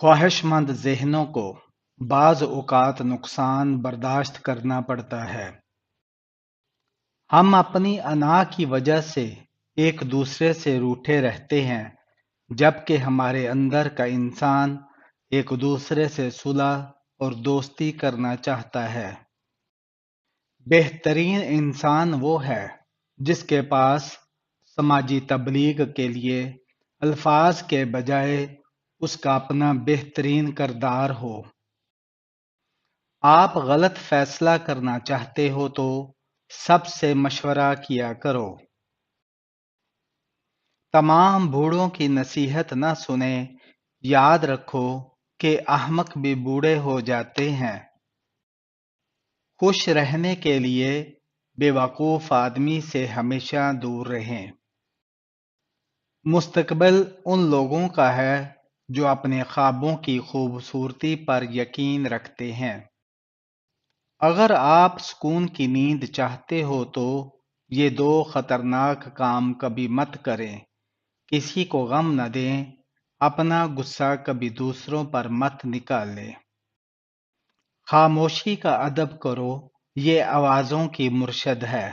خواہشمند ذہنوں کو بعض اوقات نقصان برداشت کرنا پڑتا ہے۔ ہم اپنی انا کی وجہ سے ایک دوسرے سے روٹھے رہتے ہیں، جبکہ ہمارے اندر کا انسان ایک دوسرے سے صلح اور دوستی کرنا چاہتا ہے۔ بہترین انسان وہ ہے جس کے پاس سماجی تبلیغ کے لیے الفاظ کے بجائے اس کا اپنا بہترین کردار ہو۔ آپ غلط فیصلہ کرنا چاہتے ہو تو سب سے مشورہ کیا کرو۔ تمام بوڑھوں کی نصیحت نہ سنیں، یاد رکھو کہ احمق بھی بوڑھے ہو جاتے ہیں۔ خوش رہنے کے لیے بے وقوف آدمی سے ہمیشہ دور رہیں۔ مستقبل ان لوگوں کا ہے جو اپنے خوابوں کی خوبصورتی پر یقین رکھتے ہیں۔ اگر آپ سکون کی نیند چاہتے ہو تو یہ دو خطرناک کام کبھی مت کریں۔ کسی کو غم نہ دیں، اپنا غصہ کبھی دوسروں پر مت نکالیں۔ خاموشی کا ادب کرو، یہ آوازوں کی مرشد ہے۔